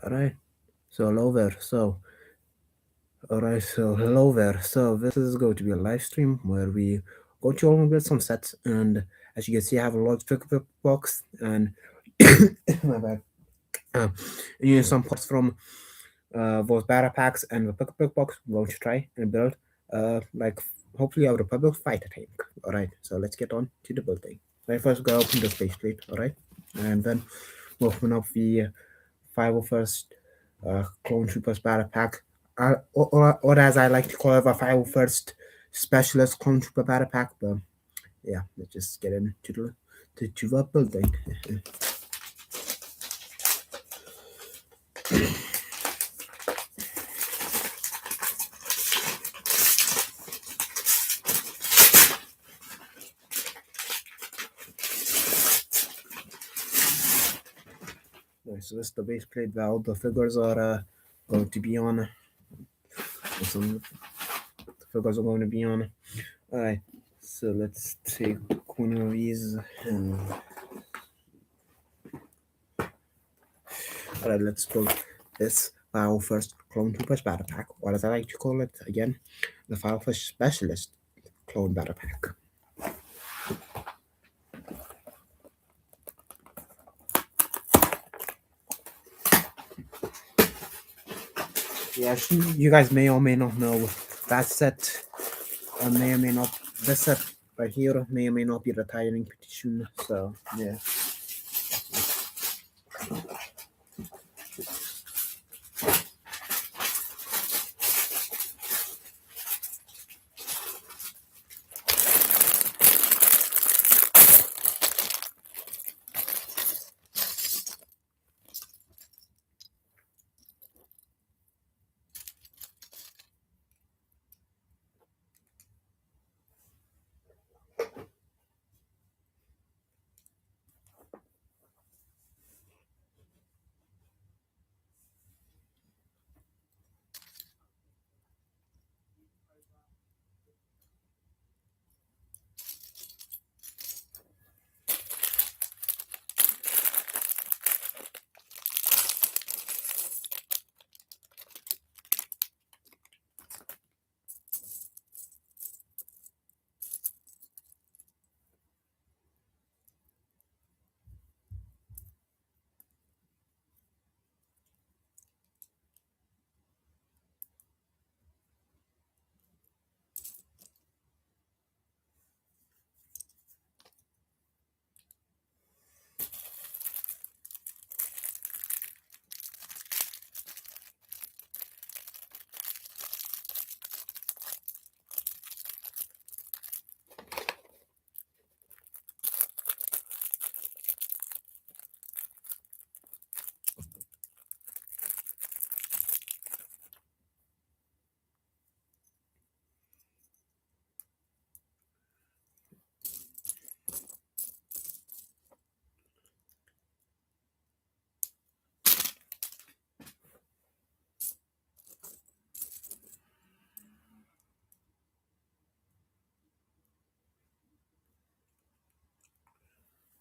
Alright, so hello there. Hello there. So this is going to be a live stream where we go to all with some sets, and as you can see, I have a large pick box and my bad. Uh, some parts from those battle packs and the pick box. We're going to try and build like hopefully our Republic fighter tank. Alright, so let's get on to the building. Right, first go open the space plate. Alright, and then we'll open up the 501st Clone Troopers Battle Pack, or as I like to call it, the 501st Specialist Clone Trooper Battle Pack. But yeah, let's just get into the building. Right, so this is the base plate valve. The figures are going to be on. Some the figures are going to be on. Alright, so let's take one of these and alright, let's build this File First Clone Troopers Battle Pack, or as I like to call it again, the File First Specialist Clone Battle Pack. Yeah, you guys may or may not know that set, may or may not. This set right here may or may not be retiring pretty soon. So yeah.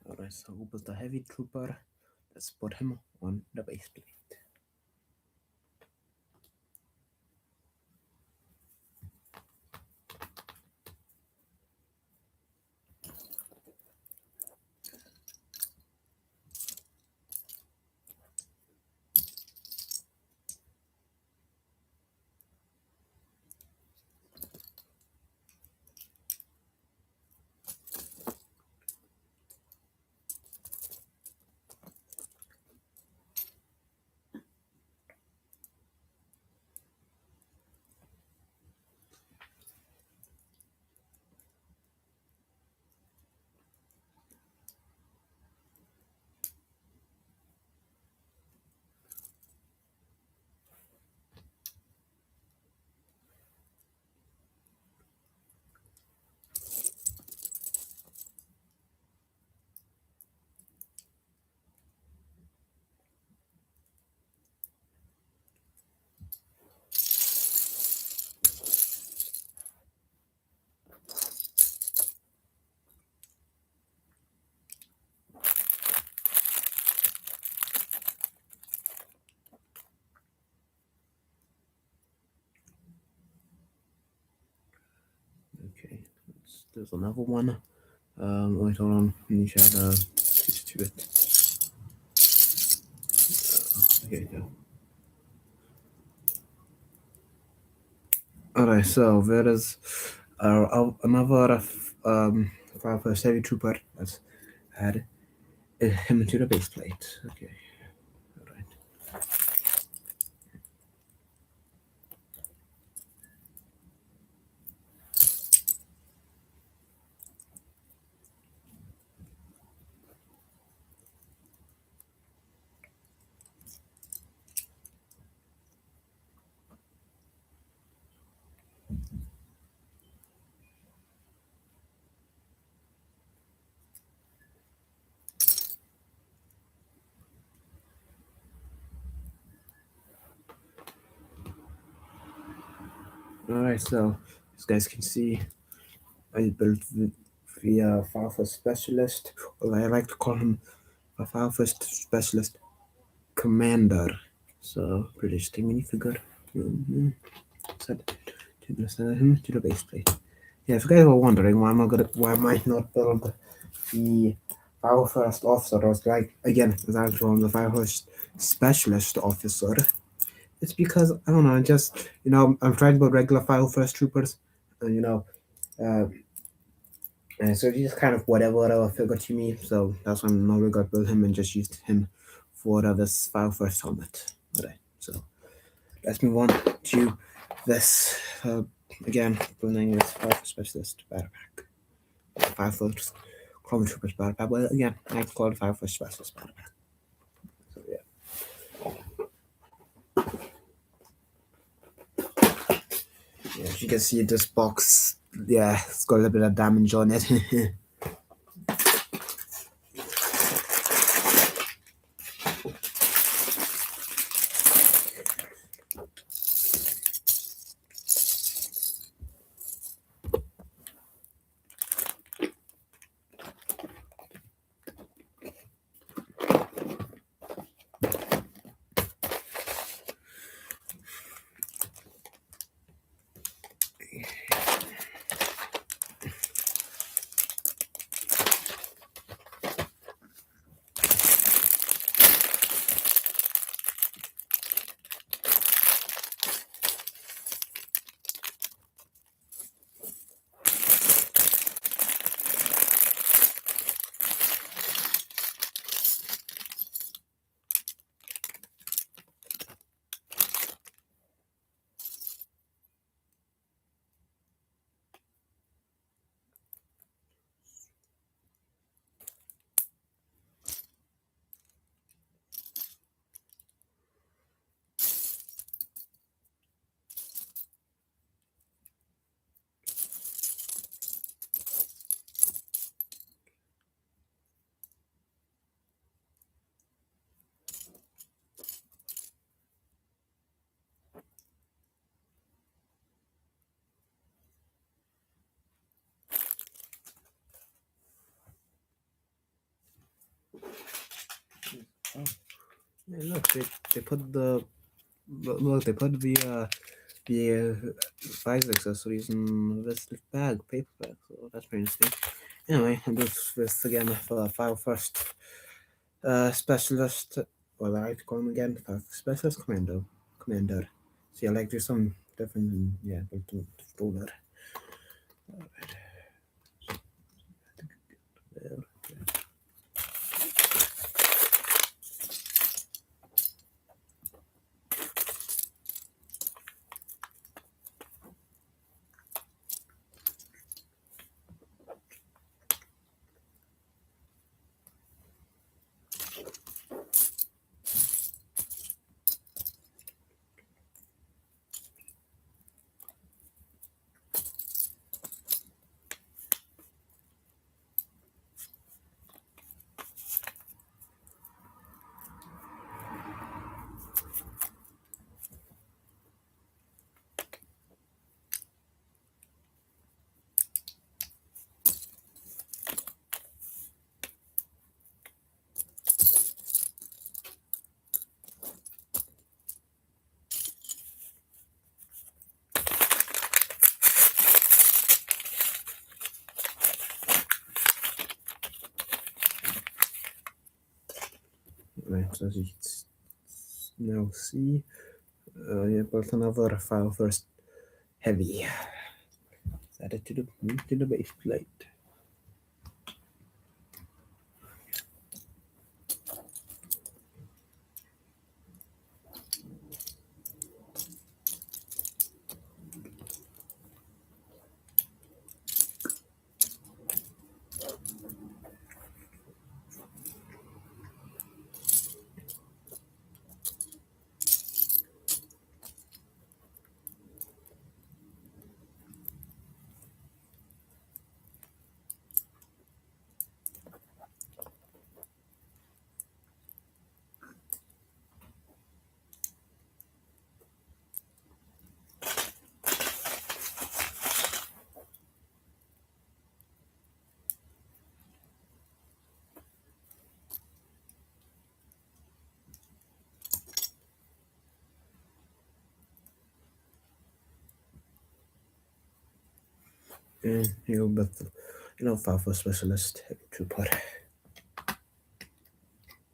Alright, so who was the heavy trooper? Let's put him on the base plate. There's another one. Wait, hold on. Let me share the switch to it. Okay, yeah. Alright, so there is another Fireforce Heavy Trooper that's add him to the base plate. Okay, alright. Alright, so as guys can see, I built the Fireforce Specialist, or I like to call him a Fireforce Specialist Commander. So, British thing minifigure. Mm-hmm. Set him to the base plate. Yeah, if you guys were wondering why am I not build the Fire First Officer, or like again, as I drawn the Fire First Specialist Officer, it's because I don't know, just I'm trying to build regular Fire First Troopers, and uh, and so just kind of whatever figure to me. So that's why I'm not really gonna build him and just used him for this Fire First helmet. Alright, so let's move on to this again, building this Fire First Specialist backpack. Fire First Clone Troopers backpack. Well, again, I call it Fire First Specialist backpack. So yeah, as you can see, this box, yeah, it's got a little bit of damage on it. Oh, yeah, look, they put they put the size accessories in this paper bag, so that's pretty interesting. Anyway, I'm doing this again for Fire First Specialist, well, I like to call him again, Specialist Commander. See, I like do some different, yeah, we'll do that. There. Right, so as you can now see, you built another file first heavy. Add it to the base plate. And you built, file for specialist to put.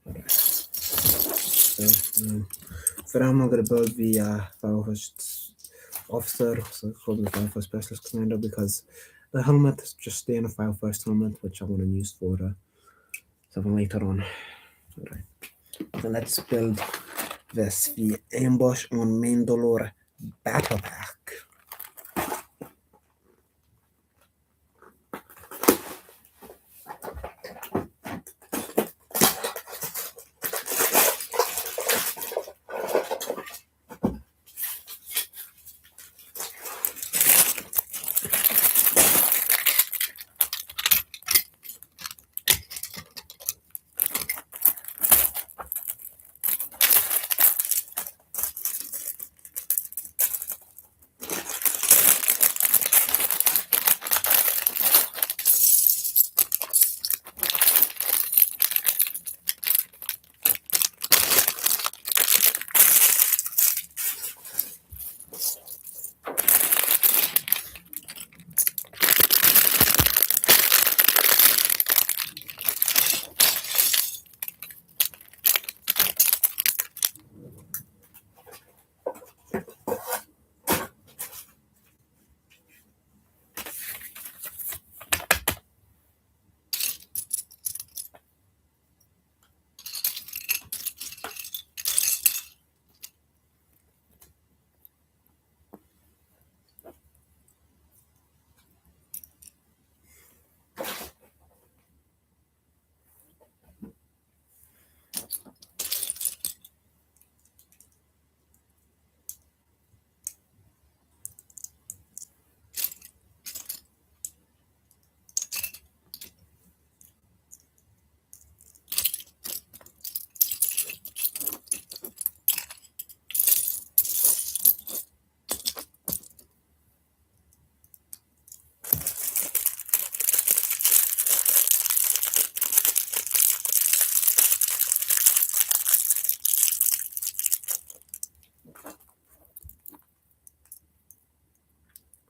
Alright. So for now, I'm not gonna build the file for officer, so it's called the file for specialist commander, because the helmet is just stay in a file first helmet, which I'm gonna use for something later on. Alright. So let's build this, the ambush on Mandalore battle pack.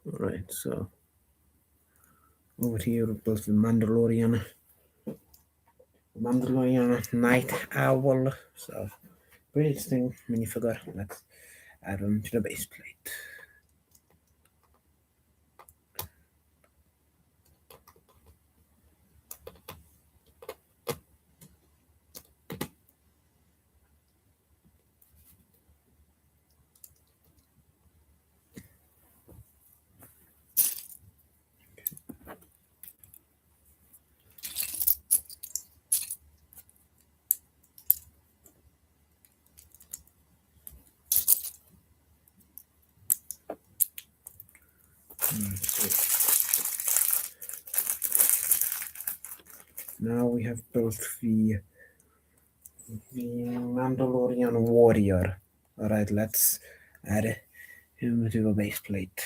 Alright, so over here we built the Mandalorian Night Owl. So pretty interesting minifigure. Let's add them to the base plate. Now we have built the Mandalorian warrior. Alright, let's add him to the base plate.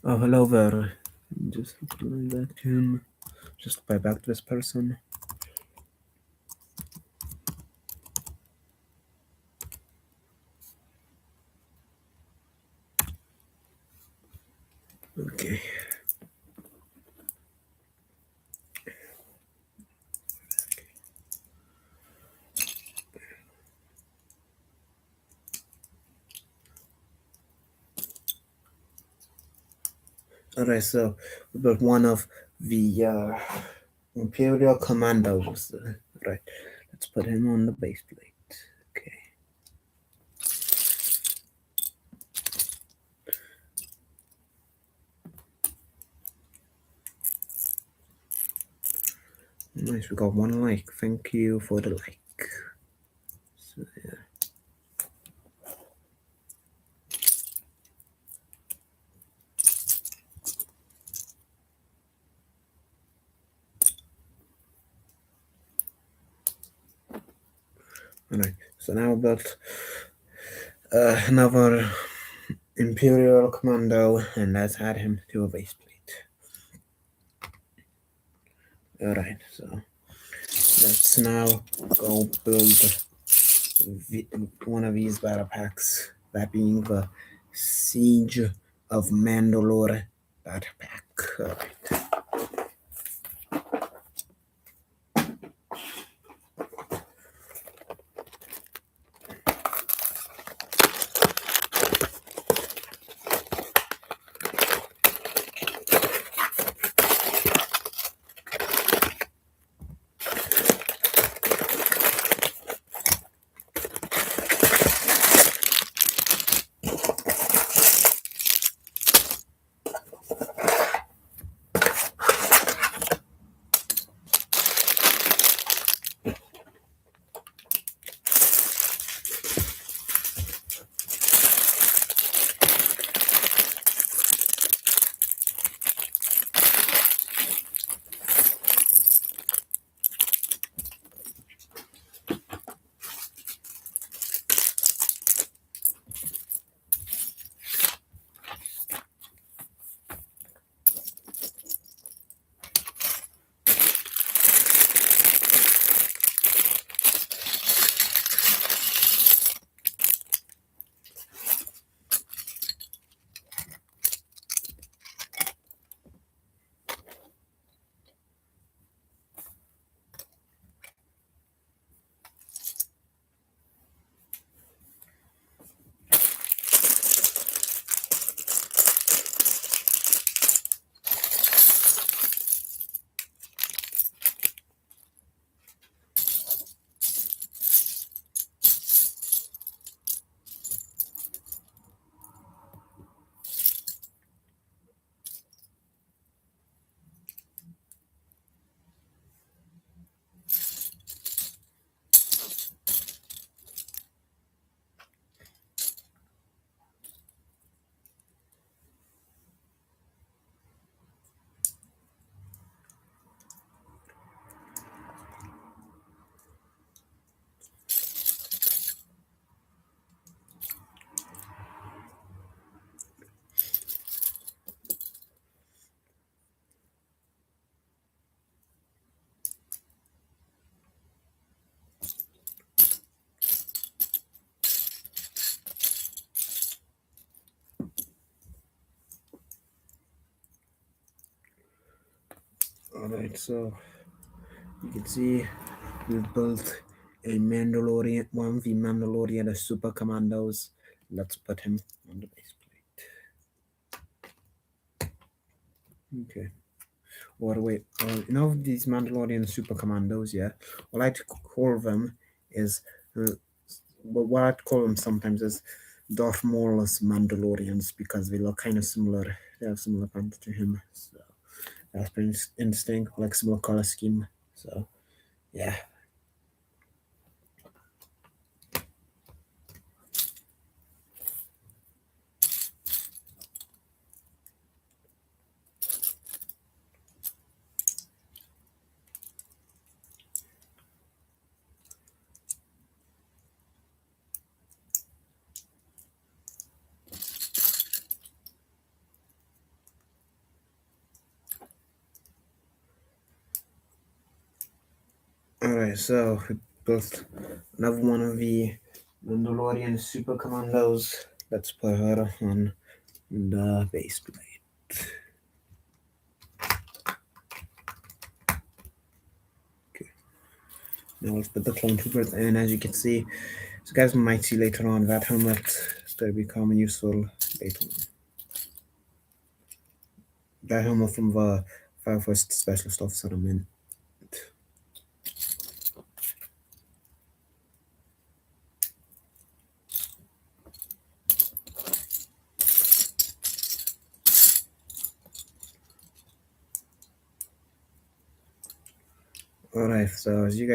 Oh, hello there. Just reply back to him. Just reply back to this person. Okay. Alright, so we built one of the Imperial Commandos. Right, let's put him on the base plate. Okay. Nice, we got one like. Thank you for the like. So, yeah. Alright, so now we built another Imperial Commando, and let's add him to a base plate. Alright, so let's now go build one of these battle packs, that being the Siege of Mandalore battle pack. Alright. Alright, so you can see we built a Mandalorian, one of the Mandalorian Super Commandos. Let's put him on the base plate. Okay. Or wait, you know these Mandalorian Super Commandos, yeah? What I like to call them is, what I'd call them sometimes is Darth Maul's Mandalorians, because they look kind of similar. They have similar pants to him. So that's pretty interesting, like similar color scheme. So yeah. Alright, so we built another one of the Mandalorian Super Commandos. Let's put her on the base plate. Now let's put the clone troopers in. As you can see, so guys might see later on that helmet will become useful later on. That helmet from the first specialist officer I'm in. Alright, so as you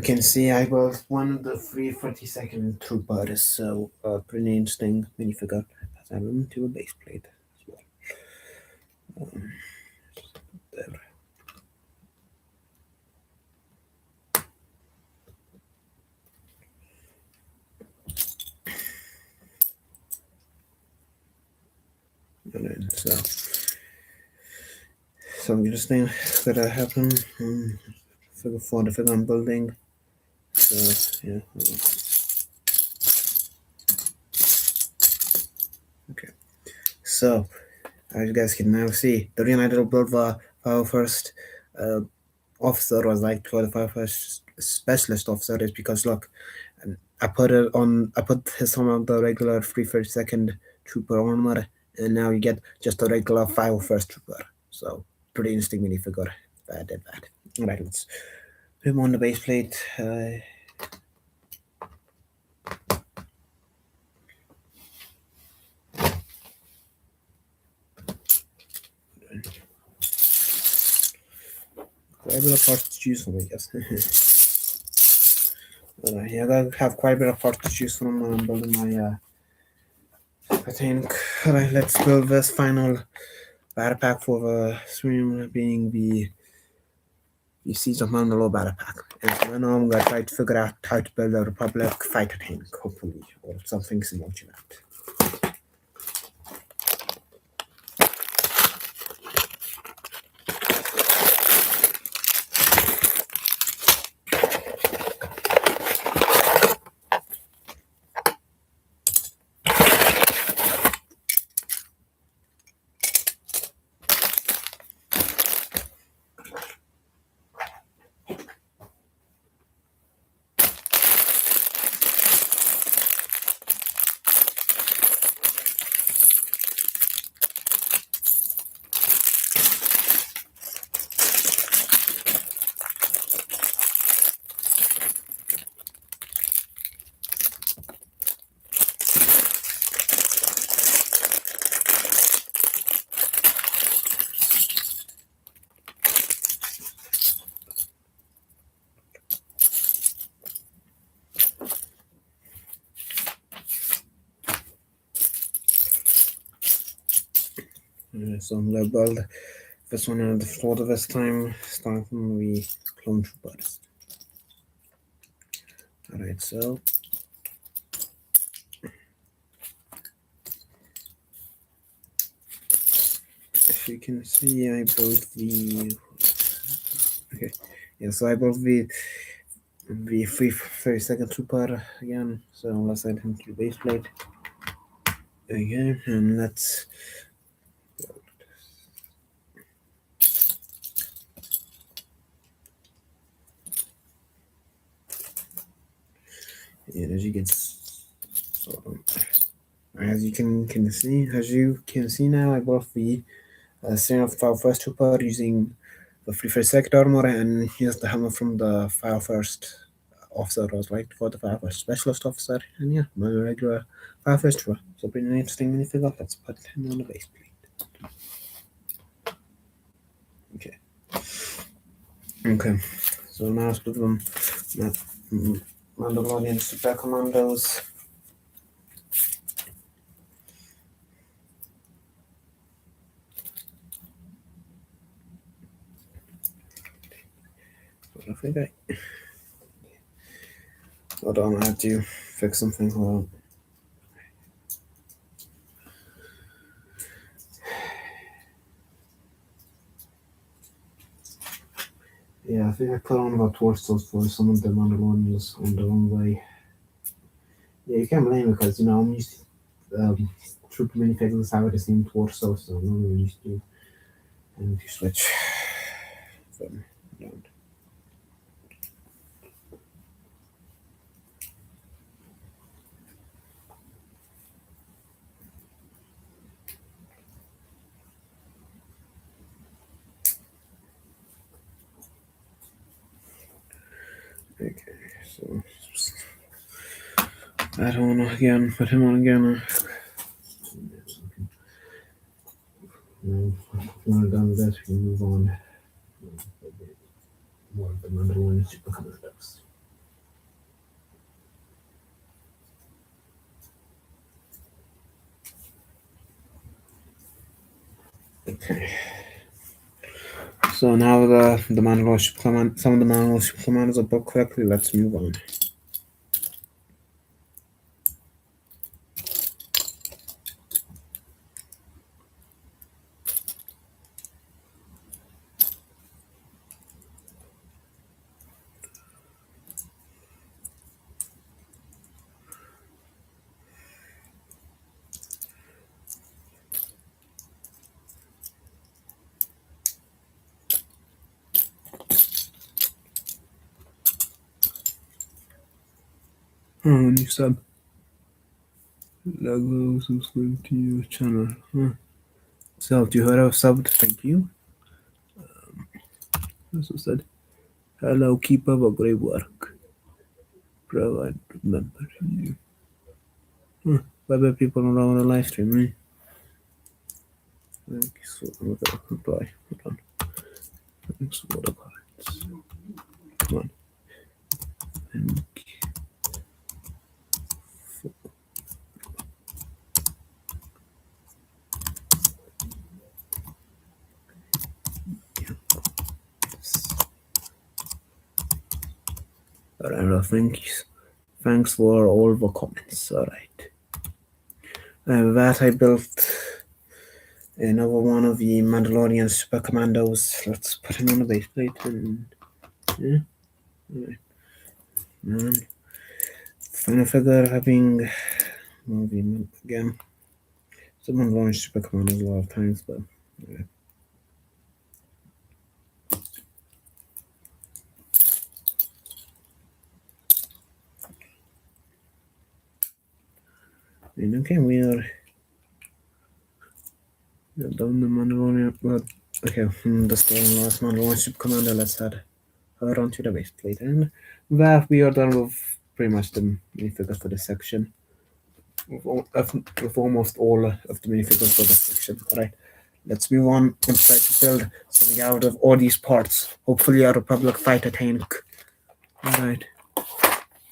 can see, I was one of the 342nd troopers, so pretty interesting minifigure. Let's add them to a base plate as well. There. Alright, so some interesting that happened. Figure 4, the figure I'm building. So yeah. Okay. So as you guys can now see, the reason I did build the first uh, officer was like for the first specialist officer is because look, I put his on the regular 332nd trooper armor, and now you get just a regular 501st trooper. So pretty interesting minifigure. I did that. Alright, let's put him on the base plate. Quite a bit of parts to choose from, I guess. Yeah, I have quite a bit of parts to choose from when I'm building my. I think. Alright, let's build this final battle pack for the stream, being the Siege of Mandalore battle pack. And so now I'm gonna try to figure out how to build a Republic fighter tank, hopefully, or something similar to that. So I'm gonna build this one on the floor this time, starting with clone troopers. Alright, so if you can see, I built the. Okay, yeah, so I built the 32nd trooper again. So let's add him to the base plate again, and let's. Yeah, as you can, as you can see now, I built the Senior File First Trooper using the Free First Sector armor, and here's the helmet from the File First officer, was right for the File First Specialist officer, and yeah, my regular File First Trooper. So pretty interesting minifigure. Let's put him on the base plate. Okay. So now let's put them Mandalorian Super Commandos. I think hold on, I have to fix something. Hold on. Yeah, I think I put on about torsos for some of the Mandalorians on the wrong way. Yeah, you can't blame me because I'm used to trooper minifigures have the same torso, so I'm not really used to and to switch them around. Okay, so add on again, put him on again. Now, when we're done with that, we move on. More of the Mandalorian super commandos. Okay. So now the Mandalorian super some of the Mandalorian super commandos are built correctly. Let's move on. Oh, new sub. Logo subscribe to your channel. Huh. So, you heard of subbed? Thank you. Also said, hello, keep up a great work. Bro, I remember you. Huh. Bye people around the live stream, eh? Thank you so much. Reply. Hold on. Thanks for the cards. Come on. Thank you. Alright, thanks. Thanks for all the comments. Alright. That I built another one of the Mandalorian Super Commandos. Let's put him on the base plate and yeah. Alright. Man. Final figure having movie again. Someone launched Super Commandos a lot of times, but yeah. And okay, we are done the Mandalorian. Well, okay, that's the last Mandalorian Super Commander. Let's add her onto the base plate, and that we are done with pretty much the minifigures for this section. With almost all of the minifigures for this section. Alright, let's move on and try to build something out of all these parts. Hopefully, a Republic fighter tank. Alright,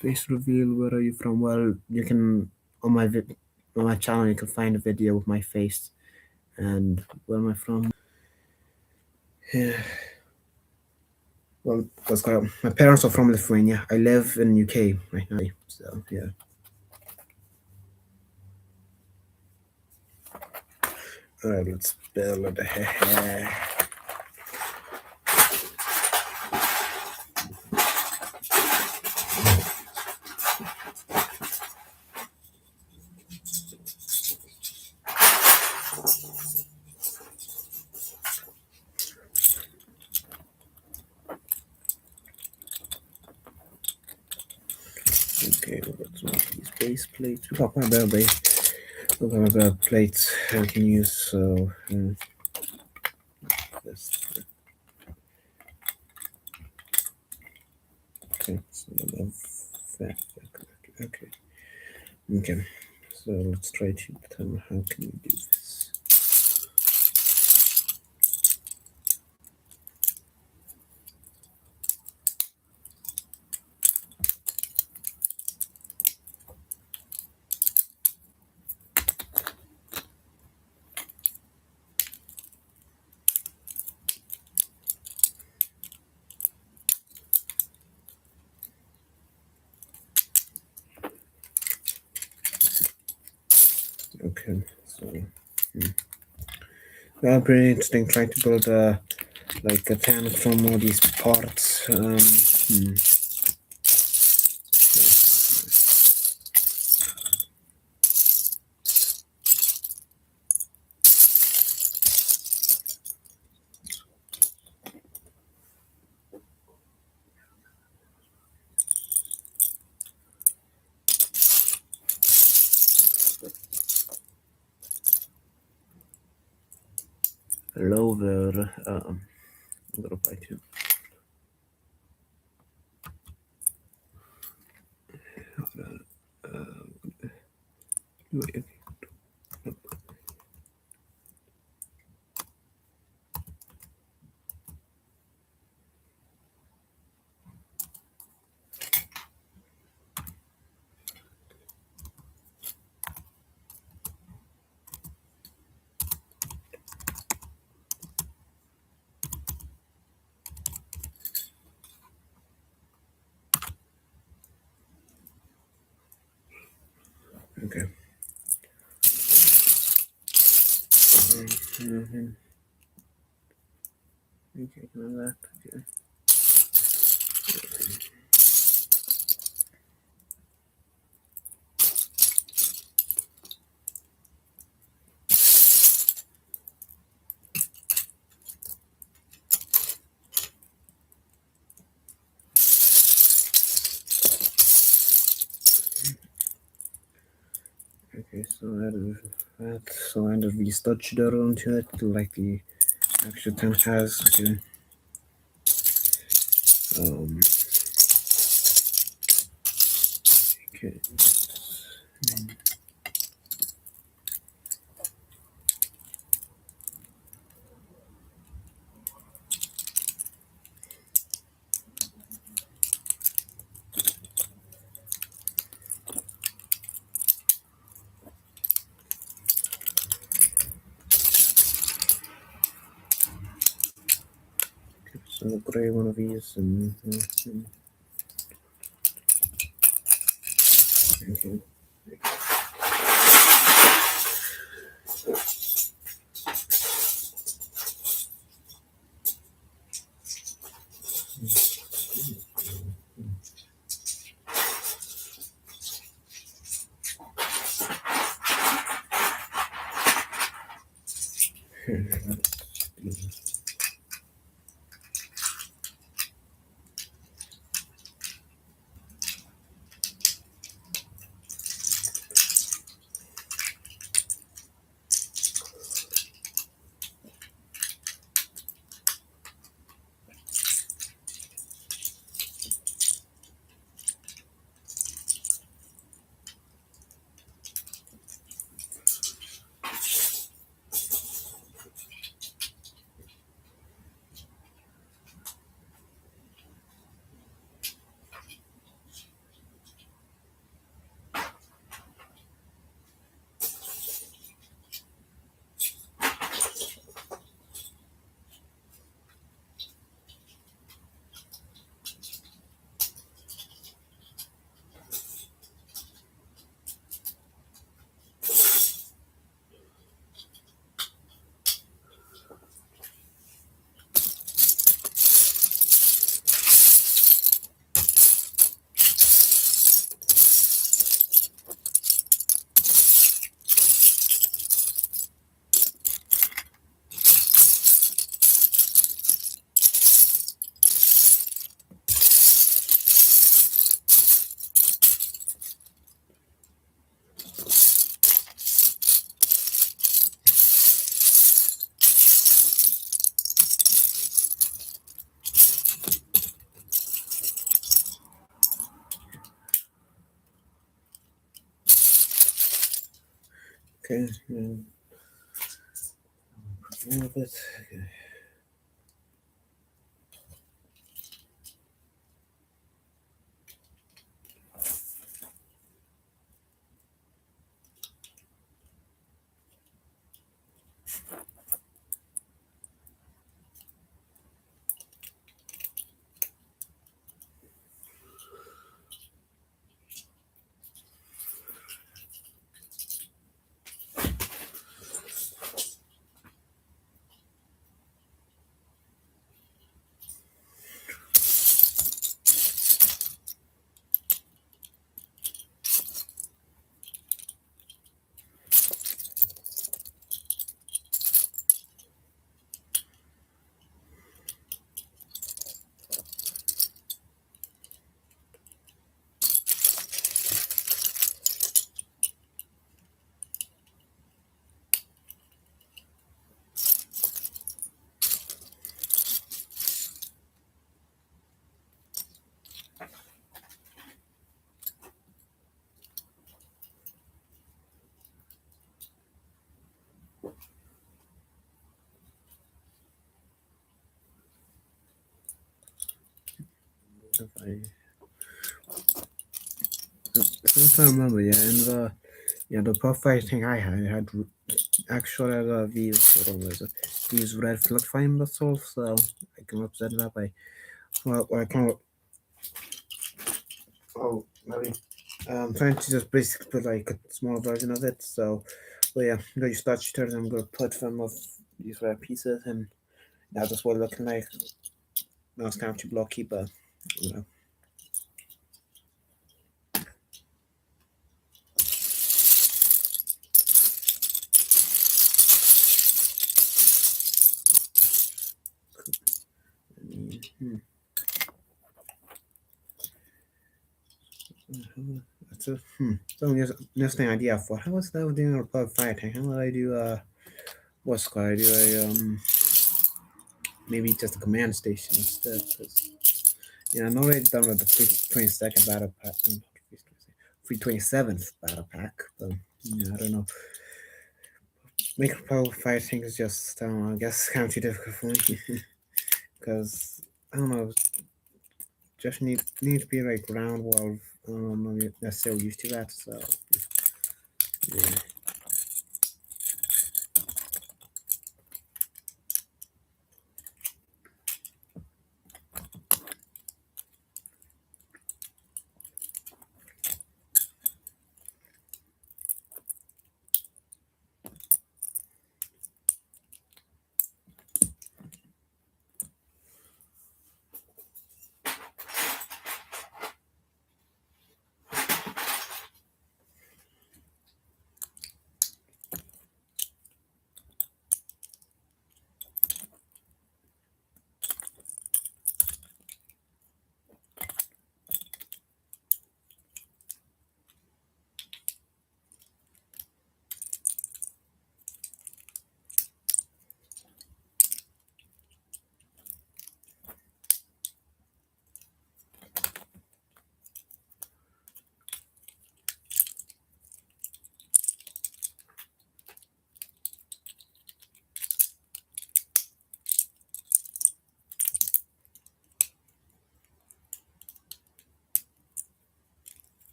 face reveal. Where are you from? Well, you can on my channel you can find a video with my face. And where am I from? Yeah. Well, my parents are from Lithuania. I live in UK right now. So yeah. Alright, let's build a Okay, let's make these base plates. We got my bare base. We got my bare plates I can use. So this. Okay, so that. Okay. Okay. So let's try to determine how can we do this. Okay, so pretty interesting trying to build like a tank from all these parts. Lower. I'm gonna bite you. Wait, okay. Mm-hmm. Okay, that. Okay. Okay, so that is that. So and we touch that onto it like the actual pen has. Okay. Um. Okay. So the gray one of these and. Okay. Okay. A little bit. Okay. if I'm trying to remember, yeah, and the profile thing I had actually these what was it? These red flag fine myself, so I can represent that by well, I can oh maybe trying to just basically put like a small version of it. So, well, yeah, I'm going to start shooters. I'm going to put some of these red pieces, and that's just what it's looking like. Now it's time to block keeper, you know. Hmm. That's a So just an idea for how was that doing a plug fire tank? How would I do what's called? I do a maybe just a command station instead. Cause, I'm already done with the 22nd battle pack. 327th battle pack, but I don't know. Making power fighting is just I guess kind of too difficult for me because I don't know. Just need to be like ground wall. I'm not necessarily used to that, so yeah.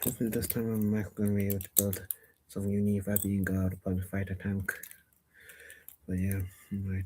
Hopefully this time I'm not gonna be able to build something unique by being a public fighter tank. But yeah, right.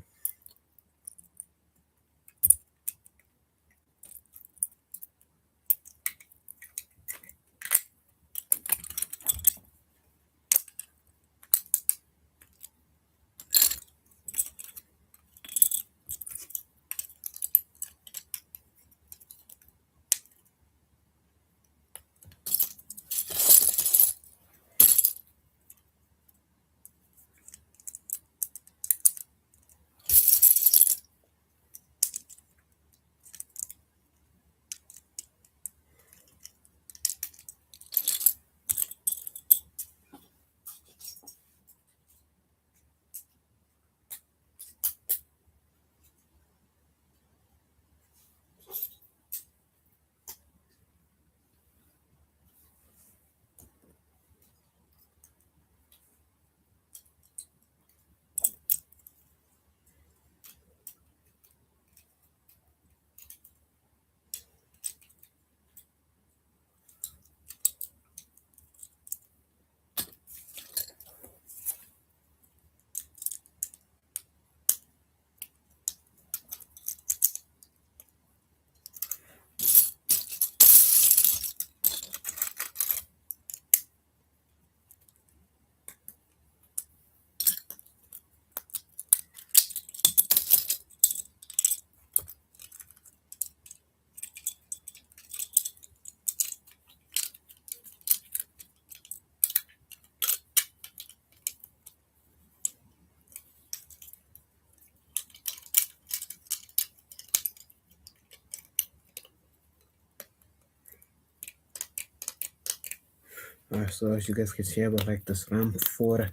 So as you guys can see, I got like this ramp for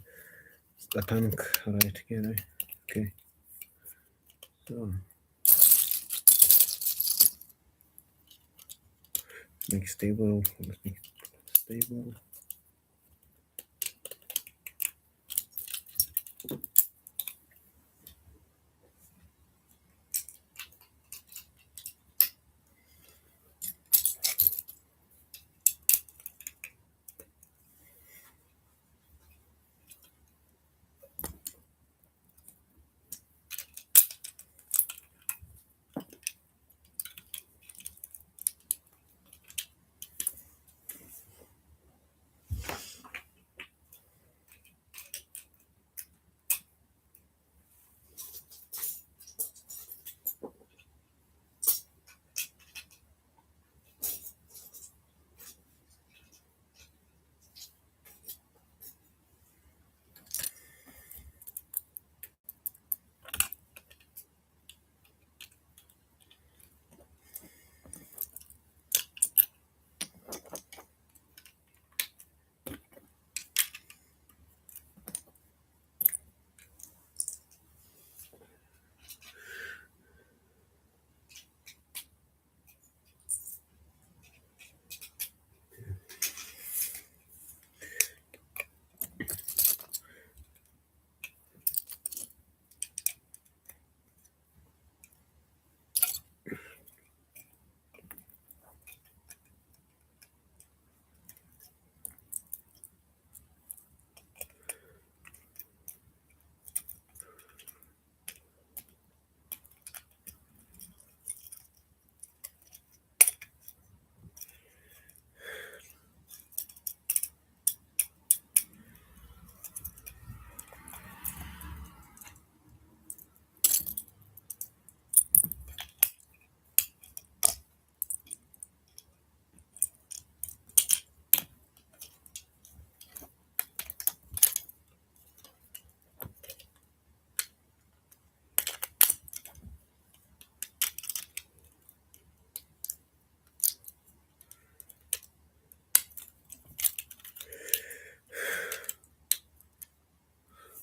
the tank right here. Right? Okay, so make stable. Let's make it stable.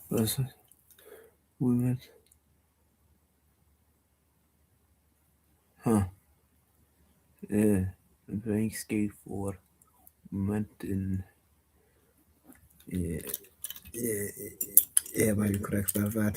Let's move it. Huh? Yeah, playing skate for mountain. Yeah, yeah, yeah. Might be correct about that.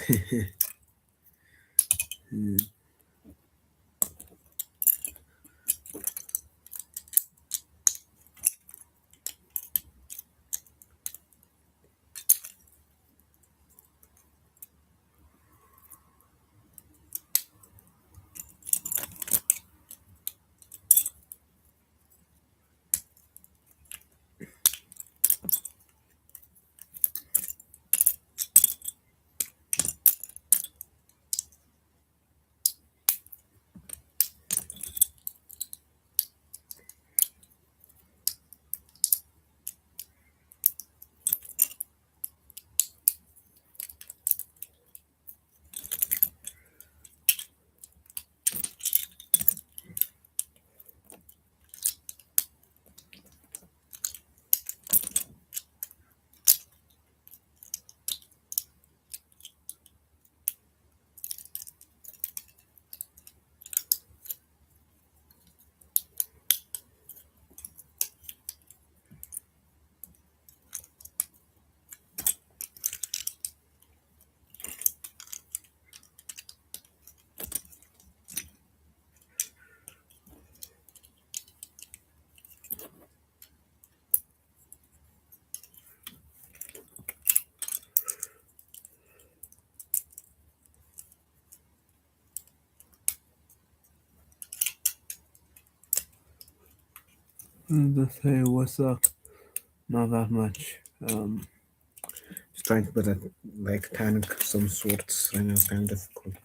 The thing was not that much. Just trying to put a like tank some sorts right now is kind of difficult.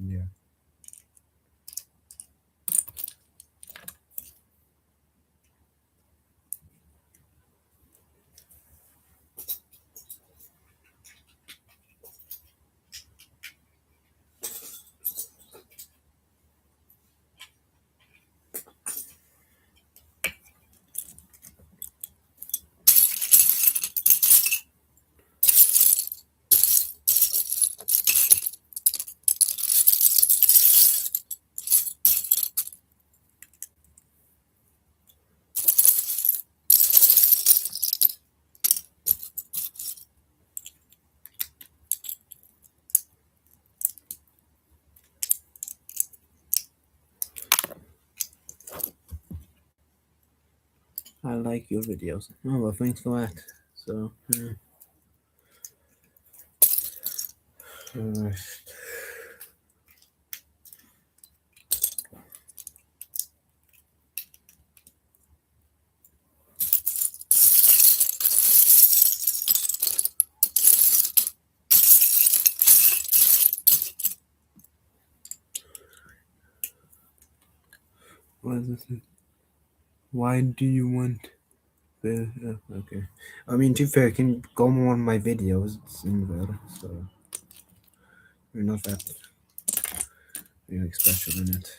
Yeah. I like your videos. Oh well, thanks for that. So, uh, what is this? Why do you want the? Okay. I mean, to be fair, can you go more on my videos? It's in there, so you're not that really special in it.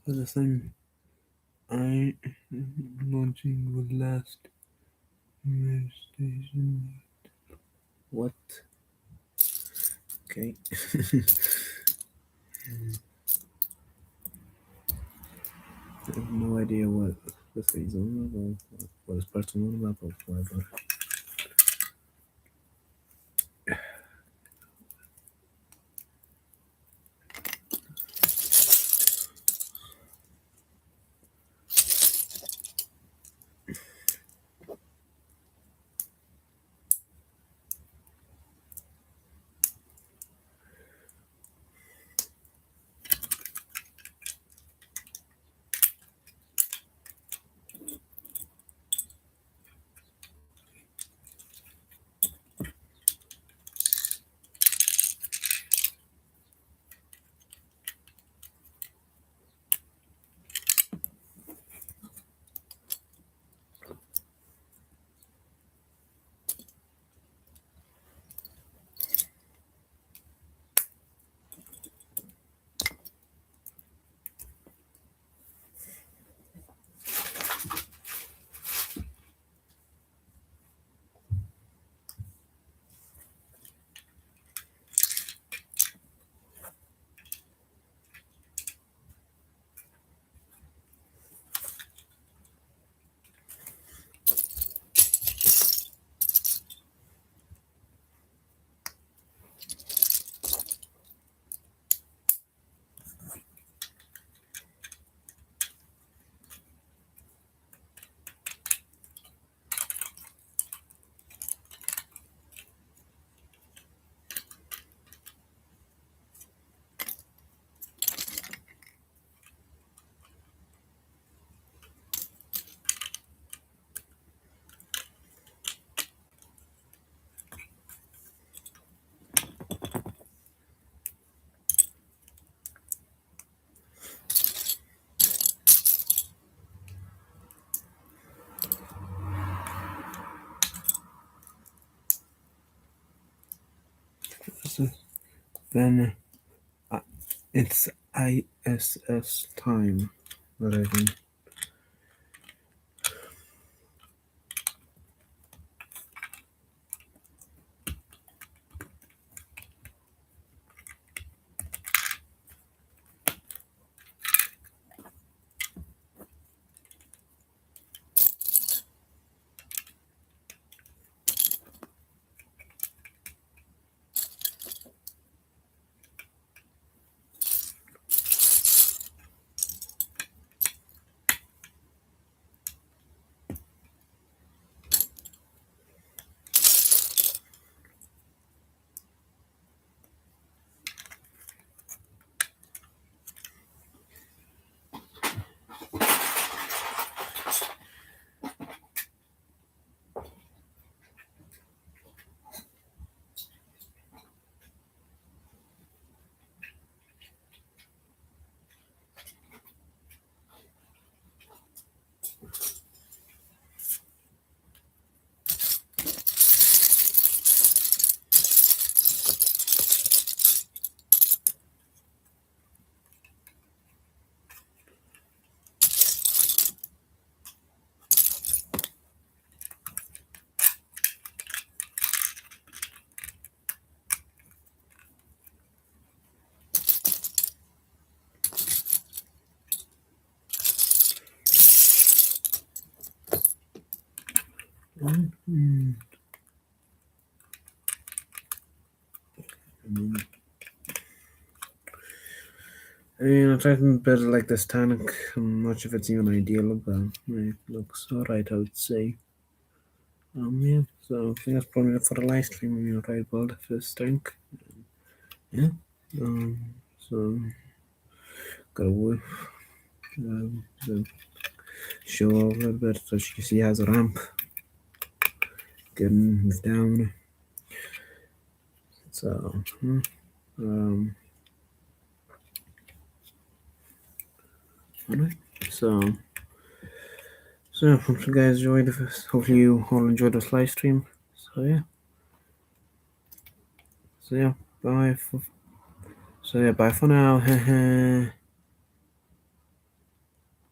At the same, I launching the last station. What? Okay. I have no idea what this is on about, what is personal about, but whatever. faster than uh, it's ISS time. But I think. Mm, I mean, I tried to build like this tank. I'm not sure if it's even ideal, but it looks alright, I would say. Yeah, so I think that's probably it for the live stream. You know, try to build this tank. Yeah. Um, so gotta work. So show off a little bit so she can see has a ramp. Getting down. So, um, alright. So, hope you guys enjoyed this. Hopefully, you all enjoyed this live stream. So yeah. So yeah. Bye. So yeah. Bye for now.